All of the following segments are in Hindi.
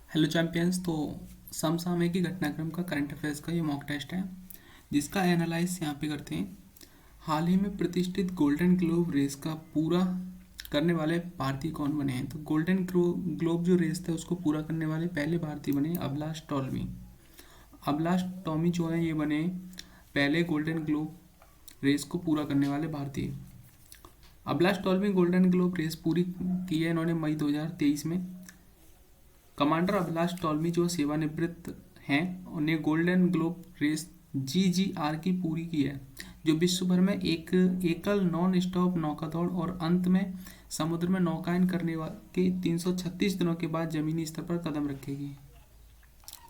Hello champions. तो समसामयिक घटनाक्रम का करंट अफेयर्स का ये मॉक टेस्ट है जिसका एनालाइज यहाँ पे करते हैं। हाल ही में प्रतिष्ठित गोल्डन ग्लोब रेस का पूरा करने वाले भारतीय कौन बने हैं? तो गोल्डन ग्लोब जो रेस था उसको पूरा करने वाले पहले भारतीय बने अभिलाष टॉमी। अभिलाष टॉमी जो है ये बने पहले गोल्डन ग्लोब रेस को पूरा करने वाले भारतीय। Abhilash Tomy Golden Globe race पूरी की है इन्होंने मई 2023 में। कमांडर अभिलाष टॉमी जो सेवानिवृत्त हैं उन्हें गोल्डन ग्लोब रेस GGR की पूरी की है, जो विश्व भर में एक एकल नॉन स्टॉप नौका दौड़ और अंत में समुद्र में नौकायन करने के 336 दिनों के बाद जमीनी स्तर पर कदम रखेगी।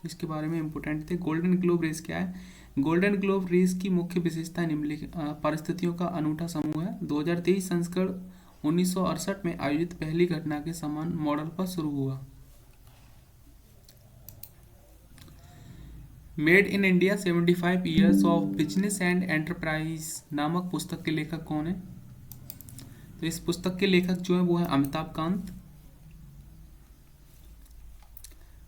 इसके बारे में इम्पोर्टेंट थे। गोल्डन ग्लोब रेस क्या है? गोल्डन ग्लोब रेस की मुख्य विशेषता निम्नलिखित परिस्थितियों का अनूठा समूह है। 2023 संस्करण 1968 में आयोजित पहली घटना के समान मॉडल पर शुरू हुआ। Made in India 75 years of business and enterprise नामक पुस्तक के लेखक कौन है? तो इस पुस्तक के लेखक जो है वो है अमिताभ कांत।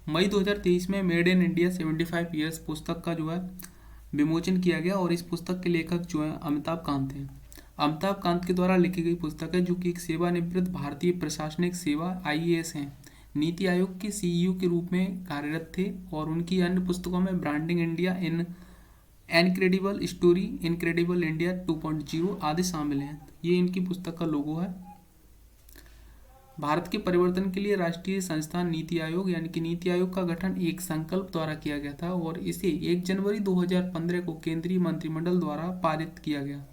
मई 2023 में मेड इन इंडिया 75 ईयर्स पुस्तक का जो है विमोचन किया गया और इस पुस्तक के लेखक जो है अमिताभ कांत हैं। अमिताभ कांत के द्वारा लिखी गई पुस्तक है जो कि एक सेवानिवृत्त भारतीय प्रशासनिक सेवा IAS हैं। नीति आयोग के CEO के रूप में कार्यरत थे और उनकी अन्य पुस्तकों में ब्रांडिंग इंडिया, इन इनक्रेडिबल स्टोरी, इनक्रेडिबल इंडिया 2.0 आदि शामिल हैं। ये इनकी पुस्तक का लोगो है। भारत के परिवर्तन के लिए राष्ट्रीय संस्थान नीति आयोग यानी कि नीति आयोग का गठन एक संकल्प द्वारा किया गया था और इसे 1 जनवरी 2015 को केंद्रीय मंत्रिमंडल द्वारा पारित किया गया।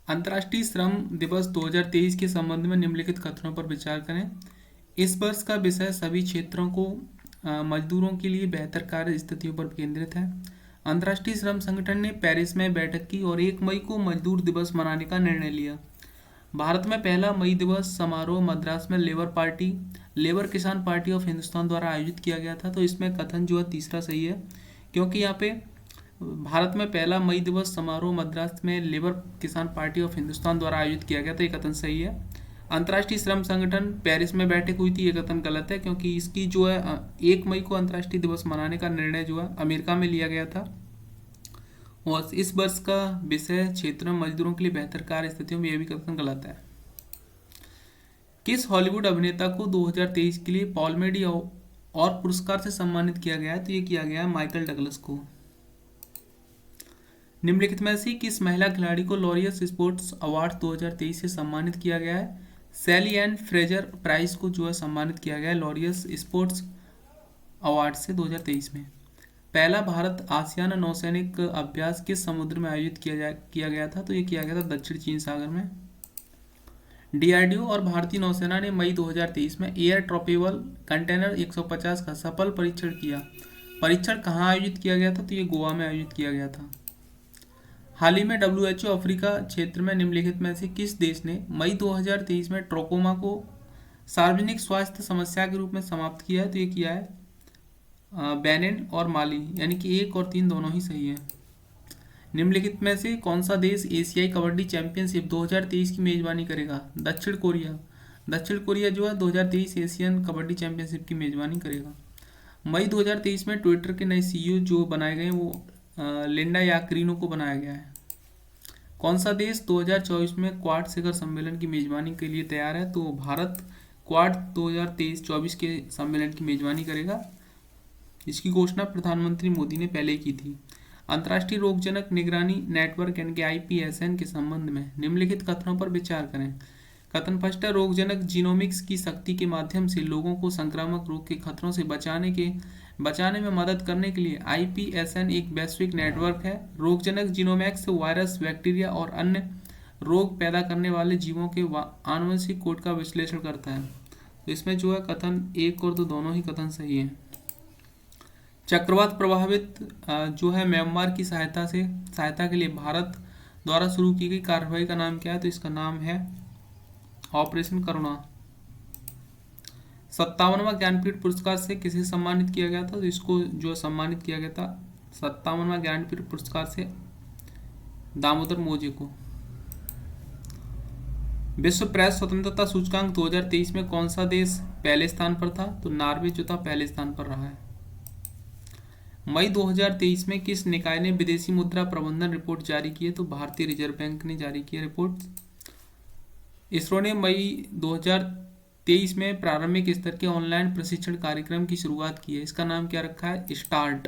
अंतर्राष्ट्रीय श्रम दिवस 2023 के संबंध में निम्नलिखित कथनों पर विचार करें। इस वर्ष का विषय सभी क्षेत्रों को मजदूरों के लिए बेहतर कार्य स्थितियों पर केंद्रित है। अंतर्राष्ट्रीय श्रम संगठन ने पेरिस में बैठक की और 1 मई को मजदूर दिवस मनाने का निर्णय लिया। भारत में पहला मई दिवस समारोह मद्रास में लेबर किसान पार्टी ऑफ हिंदुस्तान द्वारा आयोजित किया गया था। तो इसमें कथन जो है तीसरा सही है, क्योंकि यहाँ पे भारत में पहला मई दिवस समारोह मद्रास में लेबर किसान पार्टी ऑफ हिंदुस्तान द्वारा आयोजित किया गया था। ये कथन सही है। अंतर्राष्ट्रीय श्रम संगठन पेरिस में बैठक हुई थी, ये कथन गलत है, क्योंकि इसकी जो है 1 मई को अंतर्राष्ट्रीय दिवस मनाने का निर्णय जो है अमेरिका में लिया गया था। और इस वर्ष का विषय क्षेत्र में मजदूरों के लिए बेहतर कार्य स्थितियों में, यह भी कथन गलत है। किस हॉलीवुड अभिनेता को 2023 के लिए पॉल्मेडी और पुरस्कार से सम्मानित किया गया है? तो ये किया गया है माइकल डगलस को। निम्नलिखित में से किस महिला खिलाड़ी को लॉरियस स्पोर्ट्स अवार्ड 2023 से सम्मानित किया गया है? सैली एंड फ्रेजर प्राइस को जो है सम्मानित किया गया है लॉरियस स्पोर्ट्स अवार्ड से 2023 में। पहला भारत आसियान नौसैनिक अभ्यास किस समुद्र में आयोजित किया गया था? तो ये किया गया था दक्षिण चीन सागर में। DRDO और भारतीय नौसेना ने मई 2023 में एयर ट्रॉपेबल कंटेनर 150 का सफल परीक्षण किया। परीक्षण कहाँ आयोजित किया गया था? तो ये गोवा में आयोजित किया गया था। हाल ही में WHO अफ्रीका क्षेत्र में निम्नलिखित में से किस देश ने मई 2023 में ट्रोकोमा को सार्वजनिक स्वास्थ्य समस्या के रूप में समाप्त किया है? तो ये किया है बेनिन और माली, यानी कि 1 और 3 दोनों ही सही है। निम्नलिखित में से कौन सा देश एशियाई कबड्डी चैंपियनशिप 2023 की मेजबानी करेगा? दक्षिण कोरिया। दक्षिण कोरिया जो है 2023 एशियन कबड्डी चैंपियनशिप की मेजबानी करेगा। मई 2023 में ट्विटर के नए CEO जो बनाए गए वो लिंडा याक्रीनो को बनाया गया है। कौन सा देश 2024 में क्वाड शिखर सम्मेलन की मेजबानी के लिए तैयार है? तो भारत क्वाड 2023-24 के सम्मेलन की मेजबानी करेगा। इसकी घोषणा प्रधानमंत्री मोदी ने पहले ही की थी। अंतर्राष्ट्रीय रोगजनक निगरानी नेटवर्क यानी कि IPSN के संबंध में निम्नलिखित कथनों पर विचार करें। कथन फर्स्ट है, रोगजनक जीनोमिक्स की शक्ति के माध्यम से लोगों को संक्रामक रोग के खतरों से बचाने में मदद करने के लिए IPSN एक वैश्विक नेटवर्क है। रोगजनक जीनोमिक्स वायरस, बैक्टीरिया और अन्य रोग पैदा करने वाले जीवों के आनुवंशिक कोड का विश्लेषण करता है। तो इसमें जो है कथन 1 और 2 दोनों ही कथन सही हैं। चक्रवात प्रभावित जो है म्यांमार की सहायता के लिए भारत द्वारा शुरू की गई कार्रवाई का नाम क्या है? तो इसका नाम है ऑपरेशन करुणा। 57वां ज्ञानपीठ पुरस्कार से किसे सम्मानित किया गया था? तो इसको जो सम्मानित किया गया था 57वां ज्ञानपीठ पुरस्कार से दामोदर मोजे को। विश्व प्रेस स्वतंत्रता सूचकांक 2023 में कौन सा देश पहले स्थान पर था? तो नॉर्वे जो था पहले स्थान पर रहा है। मई 2023 में किस निकाय ने विदेशी मुद्रा प्रबंधन रिपोर्ट जारी की है? तो भारतीय रिजर्व बैंक ने जारी की है रिपोर्ट। इसरो ने मई 2023 में प्रारंभिक स्तर के ऑनलाइन प्रशिक्षण कार्यक्रम की शुरुआत की है। इसका नाम क्या रखा है? स्टार्ट।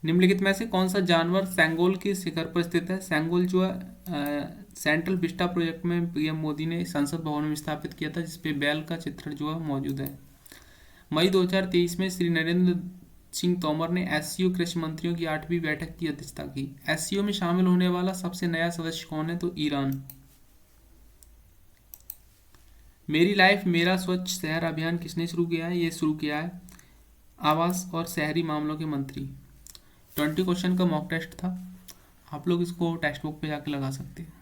निम्नलिखित में से कौन सा जानवर सेंगोल के शिखर पर स्थित है? सेंगोल जो है सेंट्रल विस्टा प्रोजेक्ट में पीएम मोदी ने संसद भवन में स्थापित किया था, जिसपे बैल का चित्र जो है मौजूद है। मई 2023 में श्री नरेंद्र सिंह तोमर ने एससीओ कृषि मंत्रियों की 8वीं बैठक की अध्यक्षता की। एससीओ में शामिल होने वाला सबसे नया सदस्य कौन है? तो ईरान। मेरी लाइफ मेरा स्वच्छ शहर अभियान किसने शुरू किया है? ये शुरू किया है आवास और शहरी मामलों के मंत्री। 20 क्वेश्चन का मॉक टेस्ट था, आप लोग इसको टेक्स्ट बुक पे जाके लगा सकते हैं।